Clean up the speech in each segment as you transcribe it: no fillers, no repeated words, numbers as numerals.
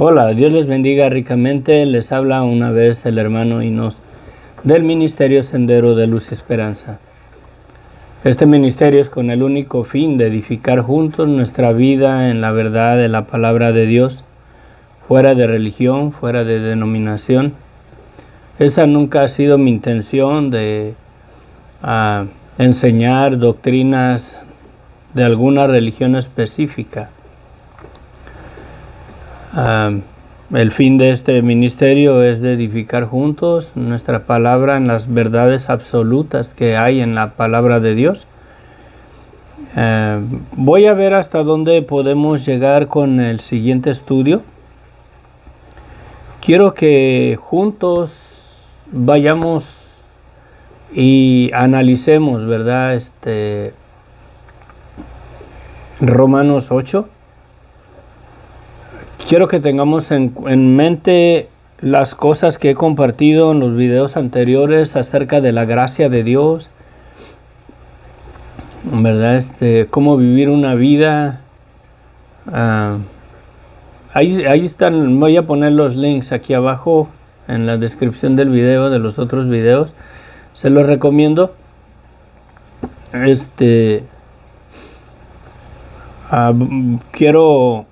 Hola, Dios les bendiga ricamente. Les habla una vez el hermano Inos del Ministerio Sendero de Luz y Esperanza. Este ministerio es con el único fin de edificar juntos nuestra vida en la verdad de la palabra de Dios, fuera de religión, fuera de denominación. Esa nunca ha sido mi intención de enseñar doctrinas de alguna religión específica. El fin de este ministerio es de edificar juntos nuestra palabra en las verdades absolutas que hay en la palabra de Dios. Voy a ver hasta dónde podemos llegar con el siguiente estudio. Quiero que juntos vayamos y analicemos, ¿verdad? Romanos 8. Quiero que tengamos en mente las cosas que he compartido en los videos anteriores acerca de la gracia de Dios, ¿verdad? Cómo vivir una vida. Ahí están, voy a poner los links aquí abajo en la descripción del video, de los otros videos. Se los recomiendo. Quiero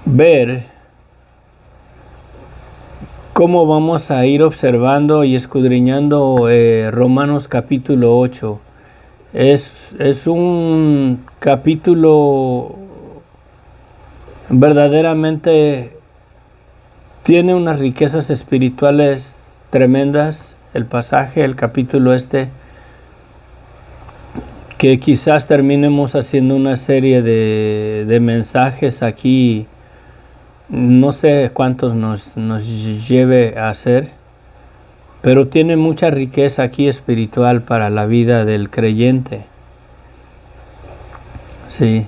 ver cómo vamos a ir observando y escudriñando Romanos capítulo 8. Es un capítulo verdaderamente, tiene unas riquezas espirituales tremendas. El pasaje, el capítulo que quizás terminemos haciendo una serie de mensajes aquí. No sé cuántos nos lleve a hacer, pero tiene mucha riqueza aquí espiritual para la vida del creyente. Sí.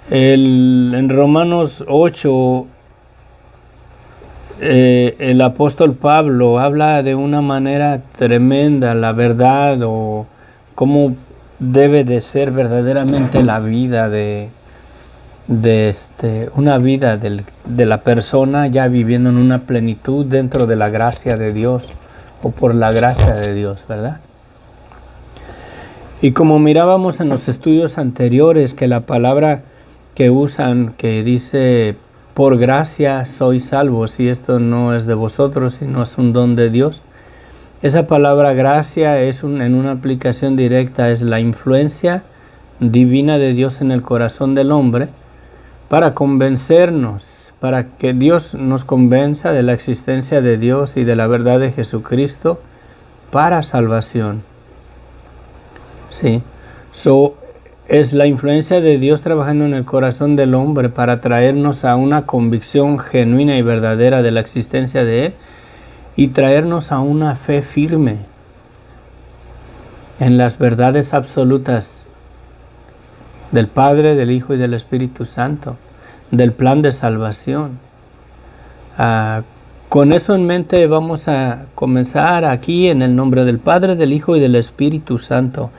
En Romanos 8, el apóstol Pablo habla de una manera tremenda la verdad o cómo debe de ser verdaderamente la vida de una vida de la persona ya viviendo en una plenitud dentro de la gracia de Dios o por la gracia de Dios, ¿verdad? Y como mirábamos en los estudios anteriores, que la palabra que usan, que dice por gracia sois salvos, y esto no es de vosotros, sino es un don de Dios. Esa palabra gracia en una aplicación directa es la influencia divina de Dios en el corazón del hombre, para convencernos, para que Dios nos convenza de la existencia de Dios y de la verdad de Jesucristo para salvación. Sí. Es la influencia de Dios trabajando en el corazón del hombre para traernos a una convicción genuina y verdadera de la existencia de Él y traernos a una fe firme en las verdades absolutas del Padre, del Hijo y del Espíritu Santo, del plan de salvación. Con eso en mente vamos a comenzar aquí en el nombre del Padre, del Hijo y del Espíritu Santo.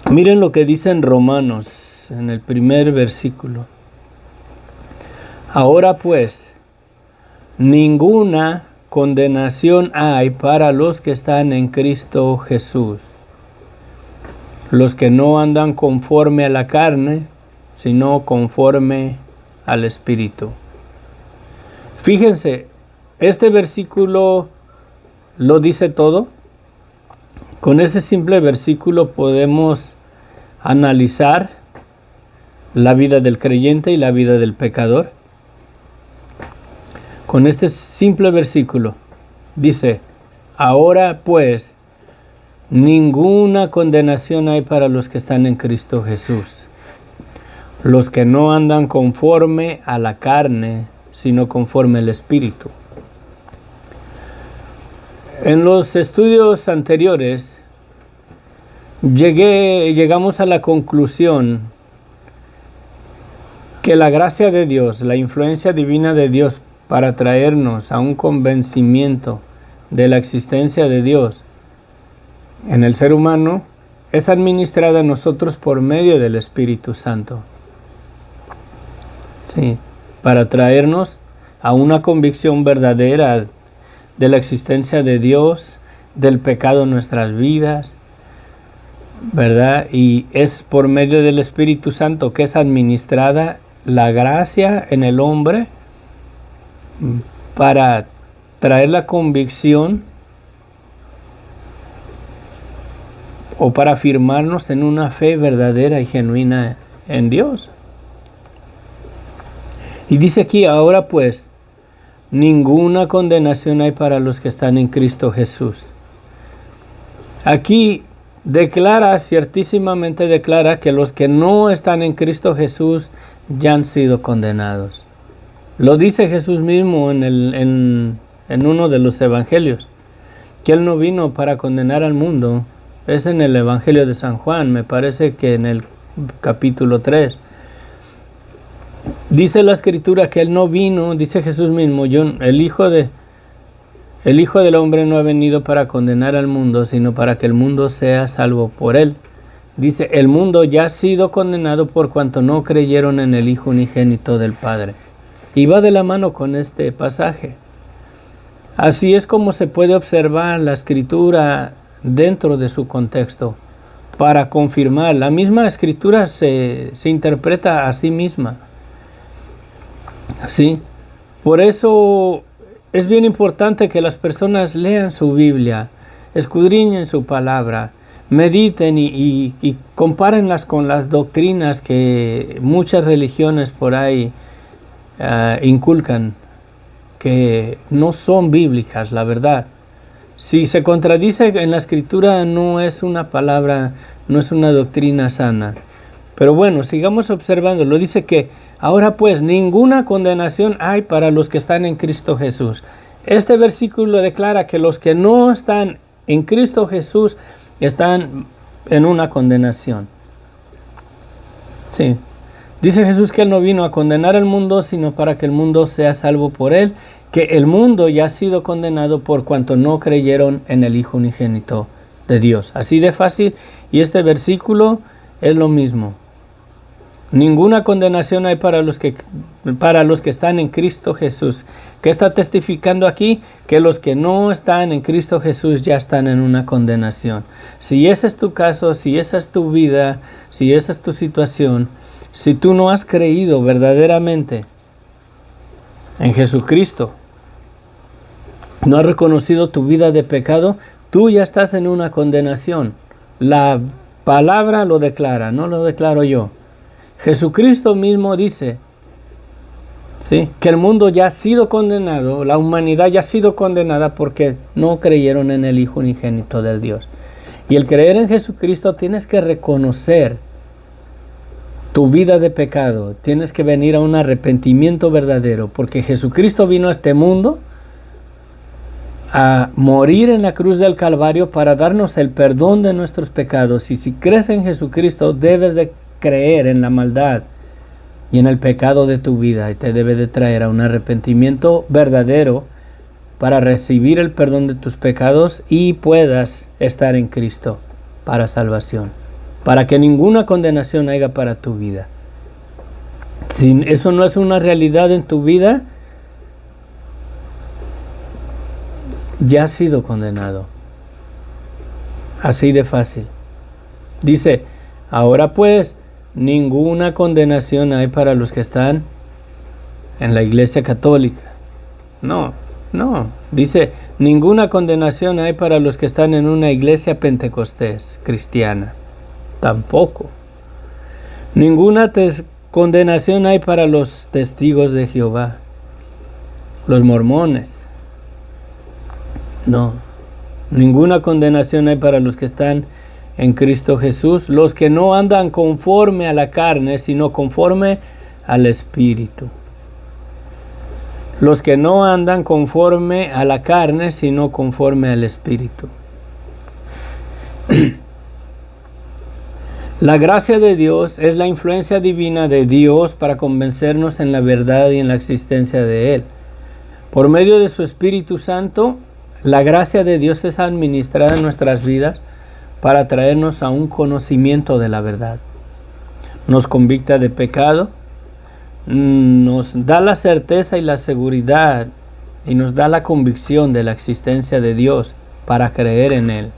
Miren lo que dice en Romanos, en el primer versículo. Ahora pues, ninguna condenación hay para los que están en Cristo Jesús, los que no andan conforme a la carne, sino conforme al Espíritu. Fíjense, este versículo lo dice todo. Con ese simple versículo podemos analizar la vida del creyente y la vida del pecador. Con este simple versículo dice, ahora pues, ninguna condenación hay para los que están en Cristo Jesús, los que no andan conforme a la carne, sino conforme al Espíritu. En los estudios anteriores llegamos a la conclusión que la gracia de Dios, la influencia divina de Dios para traernos a un convencimiento de la existencia de Dios en el ser humano es administrada a nosotros por medio del Espíritu Santo. Sí, para traernos a una convicción verdadera de la existencia de Dios, del pecado en nuestras vidas, ¿verdad? Y es por medio del Espíritu Santo que es administrada la gracia en el hombre para traer la convicción o para afirmarnos en una fe verdadera y genuina en Dios. Y dice aquí, ahora pues, ninguna condenación hay para los que están en Cristo Jesús. Aquí ciertísimamente declara que los que no están en Cristo Jesús ya han sido condenados. Lo dice Jesús mismo en uno de los evangelios, que Él no vino para condenar al mundo. Es en el Evangelio de San Juan, me parece que en el capítulo 3. Dice la Escritura que Él no vino, dice Jesús mismo, el Hijo del Hombre no ha venido para condenar al mundo, sino para que el mundo sea salvo por Él. Dice, el mundo ya ha sido condenado por cuanto no creyeron en el Hijo unigénito del Padre. Y va de la mano con este pasaje. Así es como se puede observar la Escritura dentro de su contexto para confirmar. La misma Escritura se interpreta a sí misma. ¿Sí? Por eso es bien importante que las personas lean su Biblia, escudriñen su palabra, mediten y compárenlas con las doctrinas que muchas religiones por ahí inculcan, que no son bíblicas, la verdad. Si se contradice en la Escritura, no es una palabra, no es una doctrina sana. Pero bueno, sigamos observando. Lo dice que ahora pues ninguna condenación hay para los que están en Cristo Jesús. Este versículo declara que los que no están en Cristo Jesús están en una condenación. Sí. Dice Jesús que Él no vino a condenar al mundo, sino para que el mundo sea salvo por Él, que el mundo ya ha sido condenado por cuanto no creyeron en el Hijo unigénito de Dios. Así de fácil. Y este versículo es lo mismo. Ninguna condenación hay para los que están en Cristo Jesús. ¿Qué está testificando aquí? Que los que no están en Cristo Jesús ya están en una condenación. Si ese es tu caso, si esa es tu vida, si esa es tu situación, si tú no has creído verdaderamente en Jesucristo, no has reconocido tu vida de pecado, tú ya estás en una condenación. La palabra lo declara, no lo declaro yo. Jesucristo mismo dice, ¿sí?, que el mundo ya ha sido condenado, la humanidad ya ha sido condenada porque no creyeron en el Hijo unigénito de Dios. Y el creer en Jesucristo tienes que reconocer tu vida de pecado, tienes que venir a un arrepentimiento verdadero, porque Jesucristo vino a este mundo a morir en la cruz del Calvario para darnos el perdón de nuestros pecados. Y si crees en Jesucristo, debes de creer en la maldad y en el pecado de tu vida, y te debe de traer a un arrepentimiento verdadero para recibir el perdón de tus pecados y puedas estar en Cristo para salvación, para que ninguna condenación haya para tu vida. Si eso no es una realidad en tu vida, ya has sido condenado. Así de fácil. Dice, ahora pues, ninguna condenación hay para los que están en la Iglesia Católica. No. Dice, ninguna condenación hay para los que están en una iglesia pentecostés cristiana. Tampoco. Ninguna condenación hay para los testigos de Jehová, los mormones. No. Ninguna condenación hay para los que están en Cristo Jesús, los que no andan conforme a la carne, sino conforme al Espíritu. Los que no andan conforme a la carne, sino conforme al Espíritu. La gracia de Dios es la influencia divina de Dios para convencernos en la verdad y en la existencia de Él. Por medio de su Espíritu Santo, la gracia de Dios es administrada en nuestras vidas para traernos a un conocimiento de la verdad. Nos convicta de pecado, nos da la certeza y la seguridad y nos da la convicción de la existencia de Dios para creer en Él.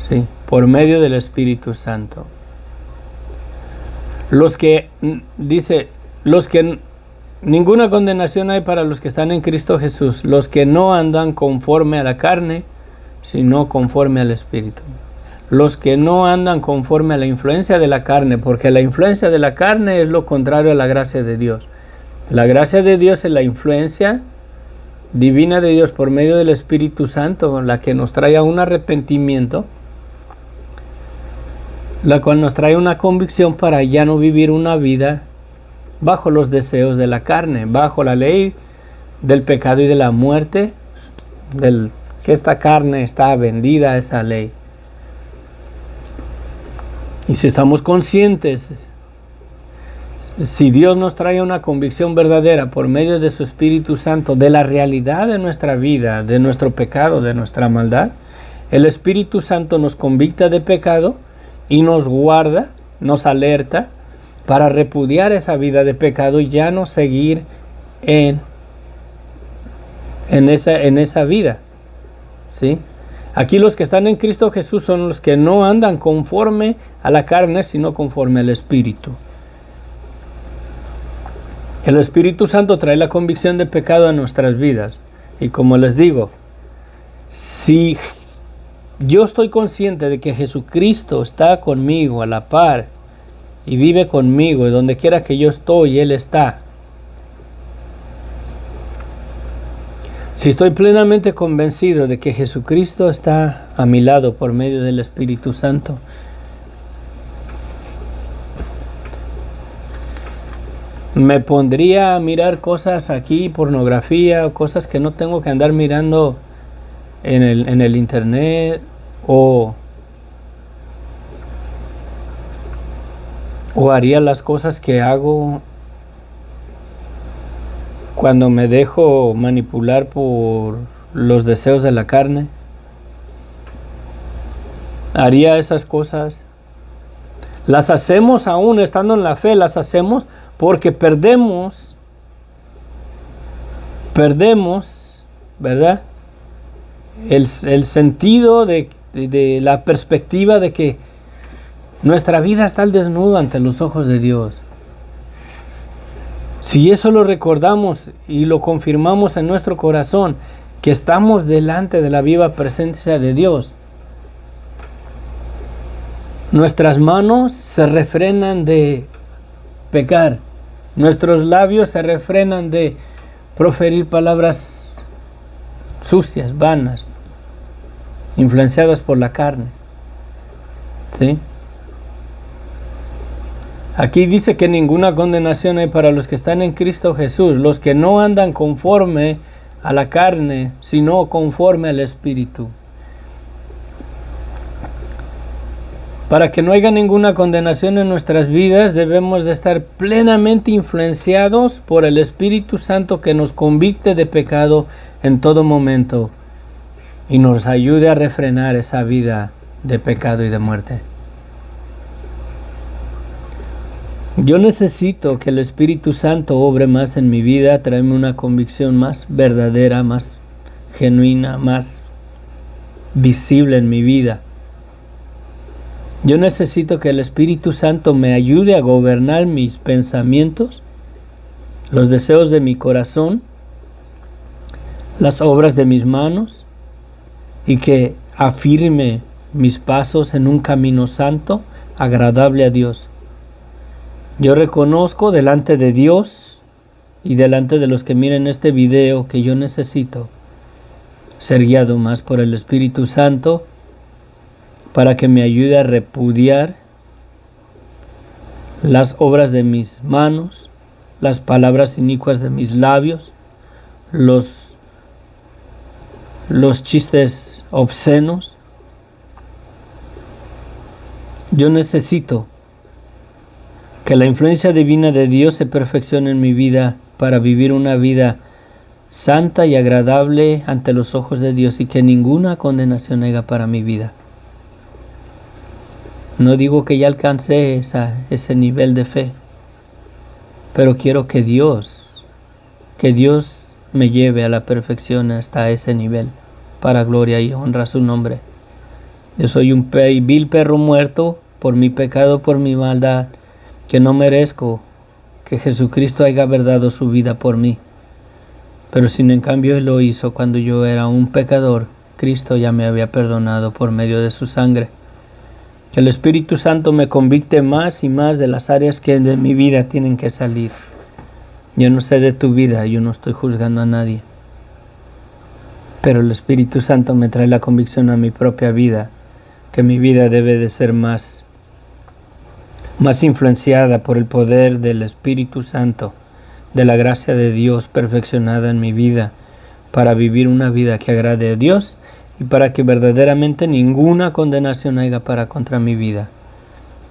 Sí, por medio del Espíritu Santo. Ninguna condenación hay para los que están en Cristo Jesús, los que no andan conforme a la carne, sino conforme al Espíritu. Los que no andan conforme a la influencia de la carne, porque la influencia de la carne es lo contrario a la gracia de Dios. La gracia de Dios es la influencia divina de Dios por medio del Espíritu Santo, la que nos trae a un arrepentimiento, la cual nos trae una convicción para ya no vivir una vida bajo los deseos de la carne, bajo la ley del pecado y de la muerte, que esta carne está vendida a esa ley. Y si estamos conscientes, si Dios nos trae una convicción verdadera por medio de su Espíritu Santo de la realidad de nuestra vida, de nuestro pecado, de nuestra maldad, el Espíritu Santo nos convicta de pecado y nos guarda, nos alerta para repudiar esa vida de pecado y ya no seguir en esa vida. ¿Sí? Aquí los que están en Cristo Jesús son los que no andan conforme a la carne, sino conforme al Espíritu. El Espíritu Santo trae la convicción de pecado a nuestras vidas. Y como les digo, si yo estoy consciente de que Jesucristo está conmigo a la par y vive conmigo, y donde quiera que yo estoy, Él está. Si estoy plenamente convencido de que Jesucristo está a mi lado por medio del Espíritu Santo, me pondría a mirar cosas aquí, pornografía, o cosas que no tengo que andar mirando en el internet, o haría las cosas que hago cuando me dejo manipular por los deseos de la carne. Haría esas cosas. Las hacemos aún estando en la fe, las hacemos porque perdemos, ¿verdad? El sentido de la perspectiva de que nuestra vida está al desnudo ante los ojos de Dios. Si eso lo recordamos y lo confirmamos en nuestro corazón, que estamos delante de la viva presencia de Dios, nuestras manos se refrenan de pecar, nuestros labios se refrenan de proferir palabras sucias, vanas, influenciadas por la carne. ¿Sí? Aquí dice que ninguna condenación hay para los que están en Cristo Jesús, los que no andan conforme a la carne, sino conforme al Espíritu. Para que no haya ninguna condenación en nuestras vidas, debemos de estar plenamente influenciados por el Espíritu Santo que nos convicte de pecado en todo momento y nos ayude a refrenar esa vida de pecado y de muerte. Yo necesito que el Espíritu Santo obre más en mi vida, tráeme una convicción más verdadera, más genuina, más visible en mi vida. Yo necesito que el Espíritu Santo me ayude a gobernar mis pensamientos, los deseos de mi corazón, las obras de mis manos, y que afirme mis pasos en un camino santo, agradable a Dios. Yo reconozco delante de Dios y delante de los que miren este video que yo necesito ser guiado más por el Espíritu Santo para que me ayude a repudiar las obras de mis manos, las palabras inicuas de mis labios, los chistes obscenos. Yo necesito que la influencia divina de Dios se perfeccione en mi vida para vivir una vida santa y agradable ante los ojos de Dios y que ninguna condenación haya para mi vida. No digo que ya alcancé ese nivel de fe, pero quiero que Dios me lleve a la perfección hasta ese nivel, para gloria y honra su nombre. Yo soy un vil perro muerto por mi pecado, por mi maldad, que no merezco que Jesucristo haya dado su vida por mí. Pero sin en cambio Él lo hizo cuando yo era un pecador. Cristo ya me había perdonado por medio de su sangre. Que el Espíritu Santo me convicte más y más de las áreas que de mi vida tienen que salir. Yo no sé de tu vida, yo no estoy juzgando a nadie. Pero el Espíritu Santo me trae la convicción a mi propia vida, que mi vida debe de ser más influenciada por el poder del Espíritu Santo, de la gracia de Dios perfeccionada en mi vida, para vivir una vida que agrade a Dios y para que verdaderamente ninguna condenación haya para contra mi vida.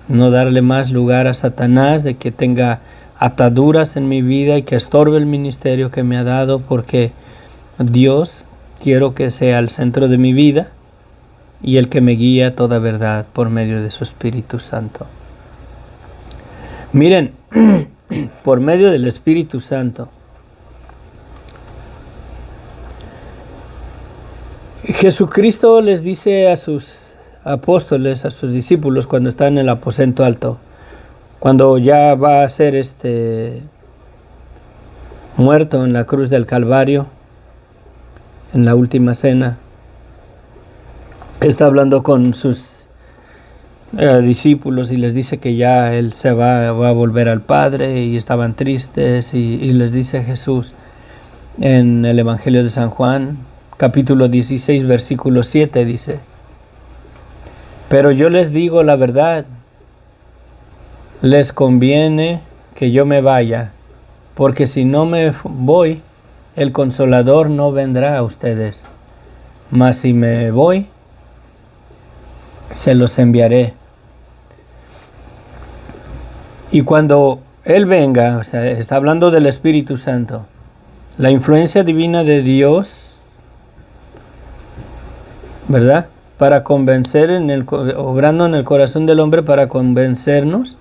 No darle más lugar a Satanás de que tenga ataduras en mi vida y que estorbe el ministerio que me ha dado, porque Dios quiero que sea el centro de mi vida y el que me guía a toda verdad por medio de su Espíritu Santo. Miren, por medio del Espíritu Santo, Jesucristo les dice a sus apóstoles, a sus discípulos, cuando está en el aposento alto, cuando ya va a ser muerto en la cruz del Calvario, en la última cena, está hablando con sus discípulos y les dice que ya Él se va a volver al Padre, y estaban tristes, y les dice Jesús en el Evangelio de San Juan, capítulo 16, versículo 7, dice: pero yo les digo la verdad, les conviene que yo me vaya, porque si no me voy, el Consolador no vendrá a ustedes, mas si me voy, se los enviaré. Y cuando Él venga, o sea, está hablando del Espíritu Santo, la influencia divina de Dios, ¿verdad? Para convencer, obrando en el corazón del hombre para convencernos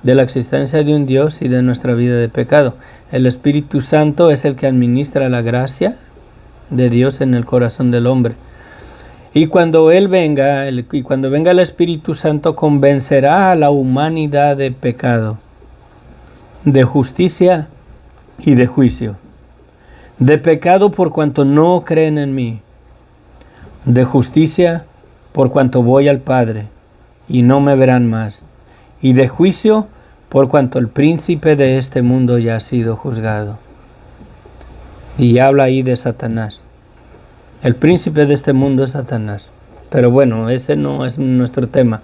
de la existencia de un Dios y de nuestra vida de pecado. El Espíritu Santo es el que administra la gracia de Dios en el corazón del hombre. Y cuando Él venga, cuando venga el Espíritu Santo, convencerá a la humanidad de pecado, de justicia y de juicio. De pecado por cuanto no creen en mí. De justicia por cuanto voy al Padre y no me verán más. Y de juicio por cuanto el príncipe de este mundo ya ha sido juzgado. Y habla ahí de Satanás. El príncipe de este mundo es Satanás. Pero bueno, ese no es nuestro tema.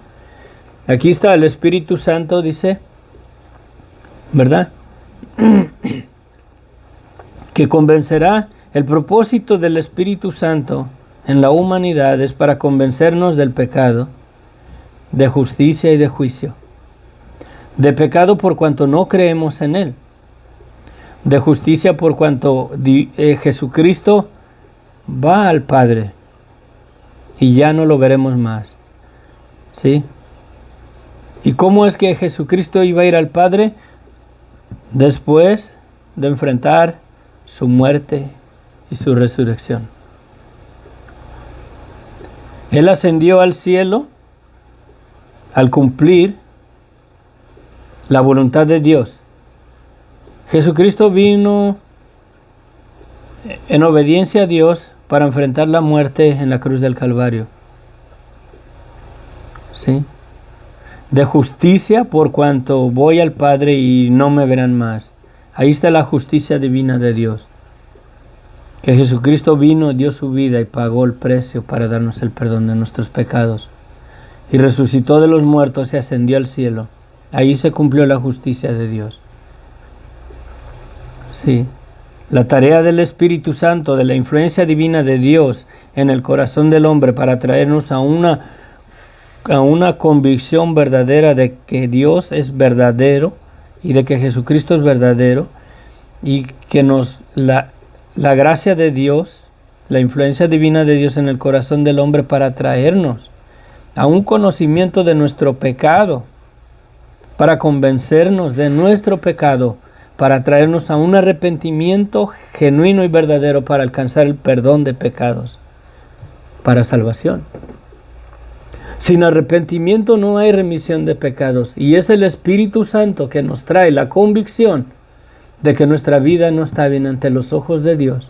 Aquí está el Espíritu Santo, dice, ¿verdad? Que convencerá. El propósito del Espíritu Santo en la humanidad es para convencernos del pecado, de justicia y de juicio. De pecado por cuanto no creemos en Él. De justicia por cuanto Jesucristo va al Padre y ya no lo veremos más. ¿Sí? ¿Y cómo es que Jesucristo iba a ir al Padre? Después de enfrentar su muerte y su resurrección. Él ascendió al cielo al cumplir la voluntad de Dios. Jesucristo vino en obediencia a Dios para enfrentar la muerte en la cruz del Calvario. ¿Sí? De justicia por cuanto voy al Padre y no me verán más. Ahí está la justicia divina de Dios. Que Jesucristo vino, dio su vida y pagó el precio para darnos el perdón de nuestros pecados. Y resucitó de los muertos y ascendió al cielo. Ahí se cumplió la justicia de Dios. Sí. La tarea del Espíritu Santo, de la influencia divina de Dios en el corazón del hombre para traernos a una convicción verdadera de que Dios es verdadero y de que Jesucristo es verdadero, y que la gracia de Dios, la influencia divina de Dios en el corazón del hombre para traernos a un conocimiento de nuestro pecado, para convencernos de nuestro pecado, para traernos a un arrepentimiento genuino y verdadero para alcanzar el perdón de pecados, para salvación. Sin arrepentimiento no hay remisión de pecados, y es el Espíritu Santo que nos trae la convicción de que nuestra vida no está bien ante los ojos de Dios.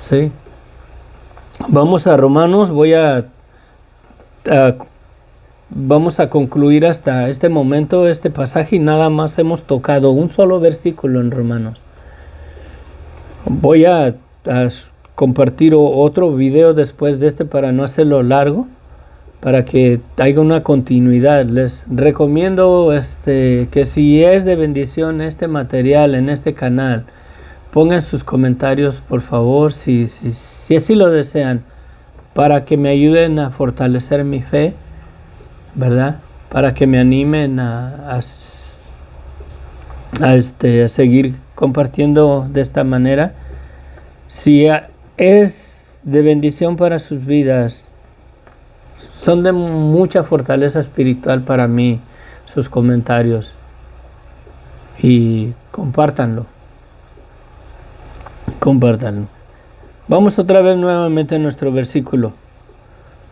Sí. Vamos a Romanos, vamos a concluir hasta este momento este pasaje y nada más hemos tocado un solo versículo en Romanos. Voy a compartir otro video después de este para no hacerlo largo, para que haya una continuidad. Les recomiendo que si es de bendición este material en este canal, pongan sus comentarios por favor, si así lo desean, para que me ayuden a fortalecer mi fe, ¿verdad? Para que me animen a seguir compartiendo de esta manera. Si es de bendición para sus vidas, son de mucha fortaleza espiritual para mí sus comentarios, y compártanlo. Vamos otra vez nuevamente a nuestro versículo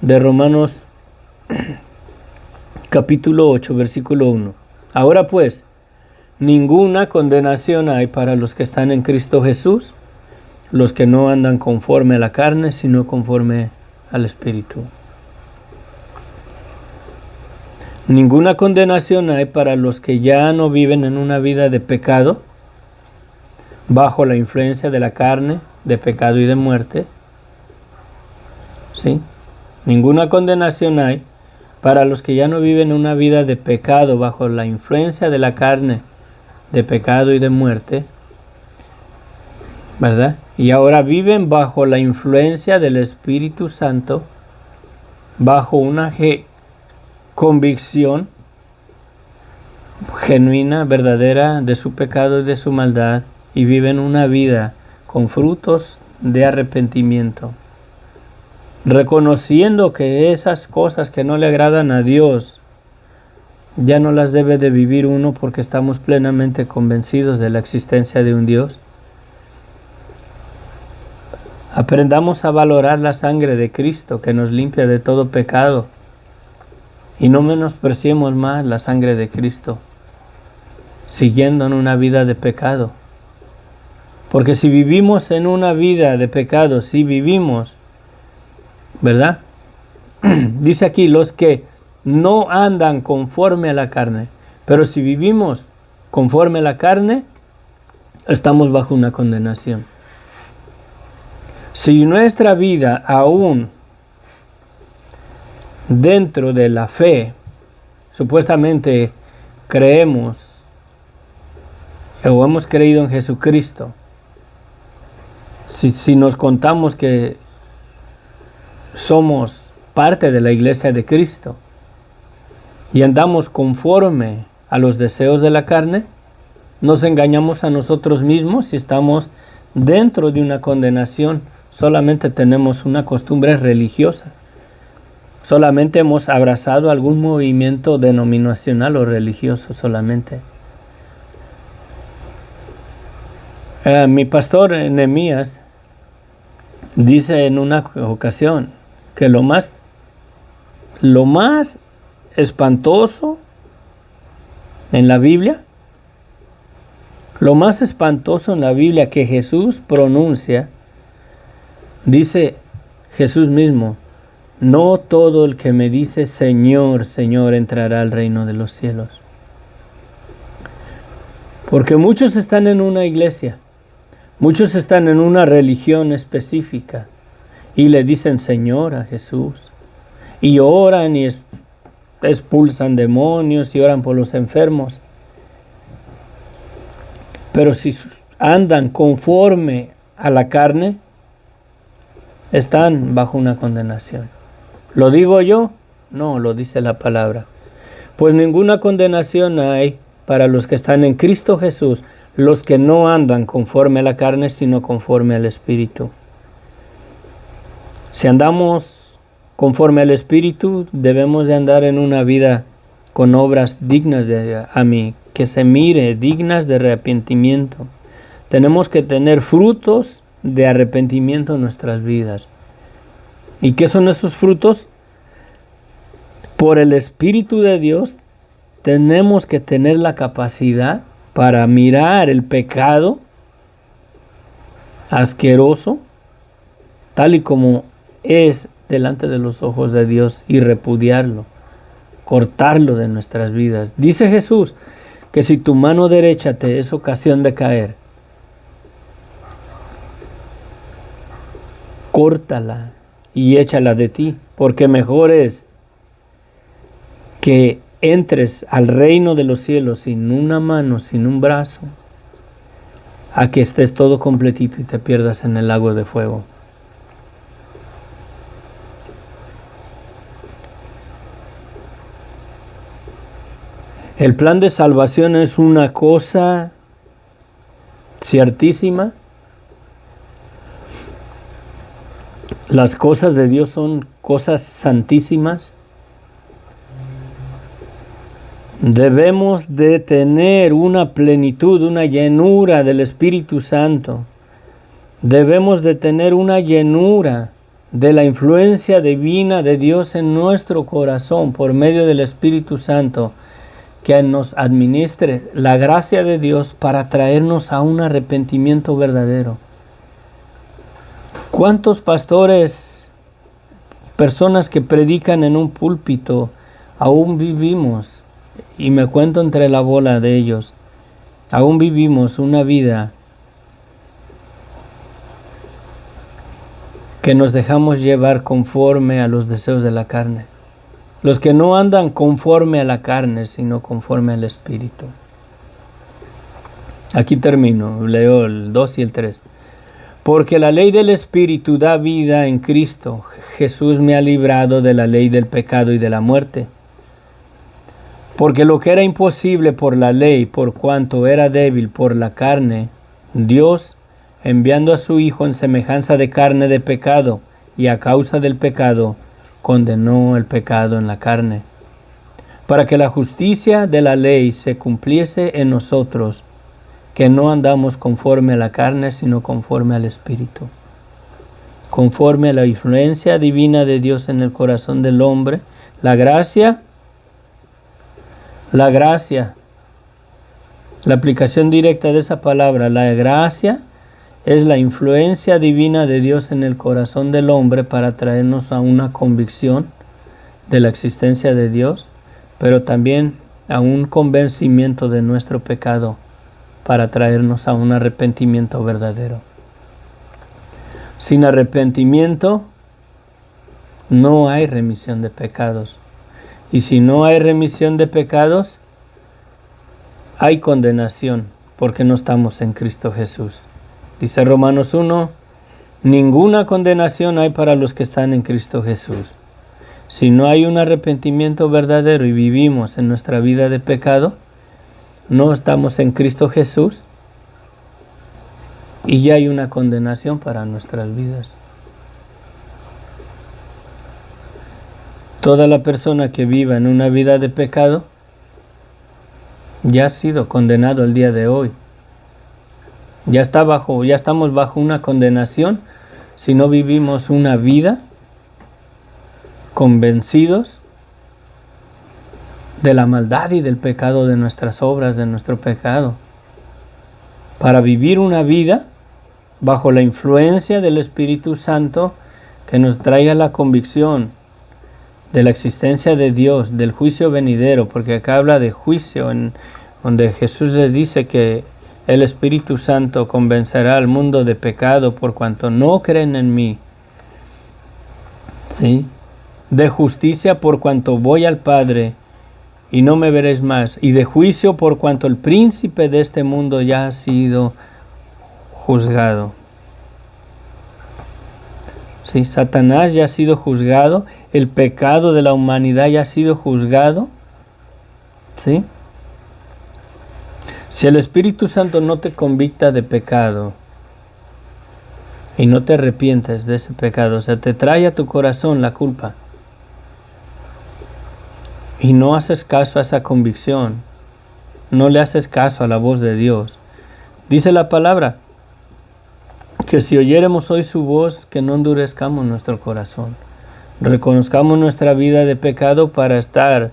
de Romanos capítulo 8, versículo 1. Ahora pues, ninguna condenación hay para los que están en Cristo Jesús, los que no andan conforme a la carne, sino conforme al Espíritu. Ninguna condenación hay para los que ya no viven en una vida de pecado, bajo la influencia de la carne, de pecado y de muerte. ¿Sí? Ninguna condenación hay para los que ya no viven una vida de pecado, bajo la influencia de la carne, de pecado y de muerte, ¿verdad? Y ahora viven bajo la influencia del Espíritu Santo, bajo una convicción genuina, verdadera de su pecado y de su maldad, y viven una vida con frutos de arrepentimiento, reconociendo que esas cosas que no le agradan a Dios ya no las debe de vivir uno, porque estamos plenamente convencidos de la existencia de un Dios. Aprendamos a valorar la sangre de Cristo que nos limpia de todo pecado, y no menospreciemos más la sangre de Cristo siguiendo en una vida de pecado. Porque si vivimos en una vida de pecado, si vivimos, ¿verdad? Dice aquí, los que no andan conforme a la carne. Pero si vivimos conforme a la carne, estamos bajo una condenación. Si nuestra vida aún dentro de la fe, supuestamente creemos o hemos creído en Jesucristo, si nos contamos que somos parte de la iglesia de Cristo y andamos conforme a los deseos de la carne, nos engañamos a nosotros mismos y estamos dentro de una condenación. Solamente tenemos una costumbre religiosa. Solamente hemos abrazado algún movimiento denominacional o religioso solamente. Mi pastor Nehemías dice en una ocasión que lo más espantoso en la Biblia, lo más espantoso en la Biblia que Jesús pronuncia, dice Jesús mismo: no todo el que me dice Señor, Señor entrará al reino de los cielos. Porque muchos están en una iglesia, muchos están en una religión específica y le dicen Señor a Jesús, y oran y expulsan demonios y oran por los enfermos. Pero si andan conforme a la carne, están bajo una condenación. ¿Lo digo yo? No, lo dice la palabra. Pues ninguna condenación hay para los que están en Cristo Jesús, los que no andan conforme a la carne, sino conforme al Espíritu. Si andamos conforme al Espíritu, debemos de andar en una vida con obras dignas a mí, que se mire dignas de arrepentimiento. Tenemos que tener frutos de arrepentimiento en nuestras vidas. ¿Y qué son esos frutos? Por el Espíritu de Dios tenemos que tener la capacidad para mirar el pecado asqueroso tal y como es delante de los ojos de Dios y repudiarlo, cortarlo de nuestras vidas. Dice Jesús que si tu mano derecha te es ocasión de caer, córtala y échala de ti, porque mejor es que entres al reino de los cielos sin una mano, sin un brazo, a que estés todo completito y te pierdas en el lago de fuego. El plan de salvación es una cosa ciertísima. Las cosas de Dios son cosas santísimas. Debemos de tener una plenitud, una llenura del Espíritu Santo. Debemos de tener una llenura de la influencia divina de Dios en nuestro corazón por medio del Espíritu Santo, que nos administre la gracia de Dios para traernos a un arrepentimiento verdadero. ¿Cuántos pastores, personas que predican en un púlpito, aún vivimos? Y me cuento entre la bola de ellos. Aún vivimos una vida que nos dejamos llevar conforme a los deseos de la carne. Los que no andan conforme a la carne, sino conforme al Espíritu. Aquí termino, leo el 2 y el 3. Porque la ley del Espíritu da vida en Cristo. Jesús me ha librado de la ley del pecado y de la muerte. Porque lo que era imposible por la ley, por cuanto era débil por la carne, Dios, enviando a su Hijo en semejanza de carne de pecado, y a causa del pecado, condenó el pecado en la carne, para que la justicia de la ley se cumpliese en nosotros, que no andamos conforme a la carne, sino conforme al Espíritu. Conforme a la influencia divina de Dios en el corazón del hombre, la gracia, la aplicación directa de esa palabra, la gracia, es la influencia divina de Dios en el corazón del hombre para traernos a una convicción de la existencia de Dios, pero también a un convencimiento de nuestro pecado para traernos a un arrepentimiento verdadero. Sin arrepentimiento no hay remisión de pecados. Y si no hay remisión de pecados, hay condenación, porque no estamos en Cristo Jesús. Dice Romanos 1, ninguna condenación hay para los que están en Cristo Jesús. Si no hay un arrepentimiento verdadero y vivimos en nuestra vida de pecado, no estamos en Cristo Jesús y ya hay una condenación para nuestras vidas. Toda la persona que viva en una vida de pecado ya ha sido condenado el día de hoy. Ya estamos bajo una condenación si no vivimos una vida convencidos de la maldad y del pecado de nuestras obras, de nuestro pecado. Para vivir una vida bajo la influencia del Espíritu Santo que nos traiga la convicción de la existencia de Dios, del juicio venidero, porque acá habla de juicio, donde Jesús le dice que el Espíritu Santo convencerá al mundo de pecado por cuanto no creen en mí. ¿Sí? De justicia por cuanto voy al Padre y no me veréis más, y de juicio por cuanto el príncipe de este mundo ya ha sido juzgado. ¿Sí? Satanás ya ha sido juzgado, el pecado de la humanidad ya ha sido juzgado. ¿Sí? Si el Espíritu Santo no te convicta de pecado y no te arrepientes de ese pecado, o sea, te trae a tu corazón la culpa, y no haces caso a esa convicción, no le haces caso a la voz de Dios, dice la palabra que si oyéremos hoy su voz, que no endurezcamos nuestro corazón. Reconozcamos nuestra vida de pecado para estar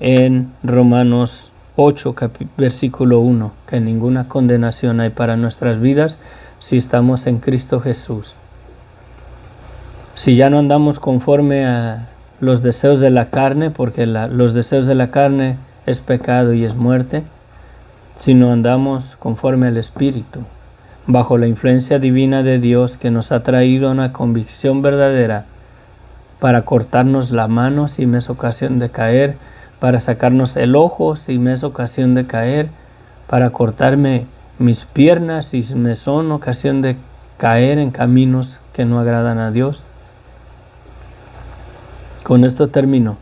en Romanos 8, versículo 1, que ninguna condenación hay para nuestras vidas si estamos en Cristo Jesús. Si ya no andamos conforme a los deseos de la carne, porque los deseos de la carne es pecado y es muerte, sino andamos conforme al Espíritu, bajo la influencia divina de Dios que nos ha traído una convicción verdadera para cortarnos la mano si me es ocasión de caer, para sacarnos el ojo si me es ocasión de caer, para cortarme mis piernas si me son ocasión de caer en caminos que no agradan a Dios. Con esto termino.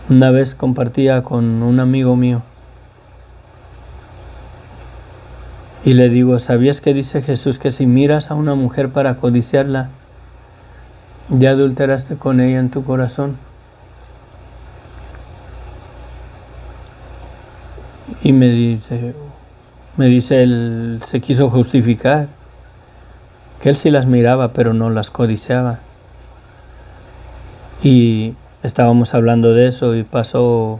Una vez compartía con un amigo mío y le digo, ¿sabías que dice Jesús que si miras a una mujer para codiciarla, ya adulteraste con ella en tu corazón? Y me dice, él se quiso justificar, que él sí las miraba, pero no las codiciaba. Y estábamos hablando de eso y pasó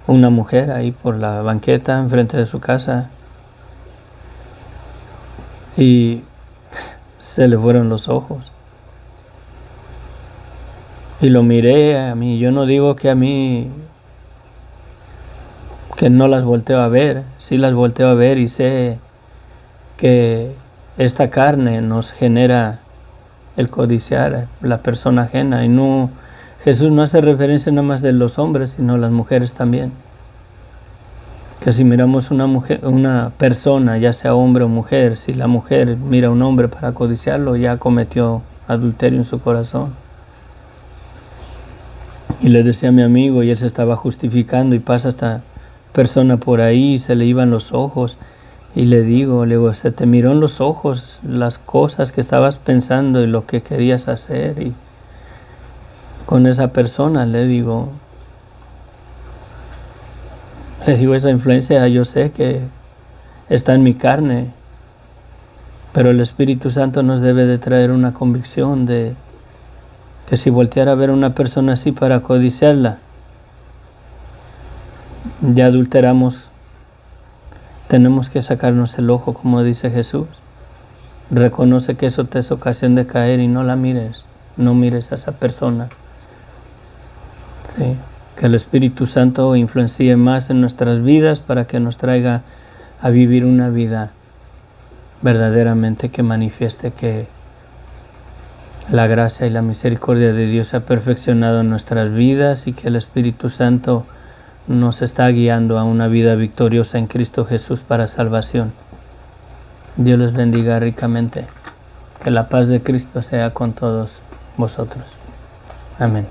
una mujer ahí por la banqueta enfrente de su casa y se le fueron los ojos. Y lo miré a mí, yo no digo que a mí, que no las volteo a ver, sí las volteo a ver y sé que esta carne nos genera el codiciar a la persona ajena. Y no, Jesús no hace referencia nada más de los hombres, sino las mujeres también. Que si miramos una persona, ya sea hombre o mujer, si la mujer mira a un hombre para codiciarlo, ya cometió adulterio en su corazón. Y le decía a mi amigo, y él se estaba justificando, y pasa esta persona por ahí, y se le iban los ojos, y le digo, se te miró en los ojos las cosas que estabas pensando y lo que querías hacer, y con esa persona le digo, esa influencia yo sé que está en mi carne, pero el Espíritu Santo nos debe de traer una convicción de que si volteara a ver a una persona así para codiciarla, ya adulteramos. Tenemos que sacarnos el ojo, como dice Jesús. Reconoce que eso te es ocasión de caer y no la mires, no mires a esa persona. Sí. Que el Espíritu Santo influencie más en nuestras vidas para que nos traiga a vivir una vida verdaderamente que manifieste que la gracia y la misericordia de Dios se ha perfeccionado en nuestras vidas y que el Espíritu Santo nos está guiando a una vida victoriosa en Cristo Jesús para salvación. Dios les bendiga ricamente. Que la paz de Cristo sea con todos vosotros. Amén.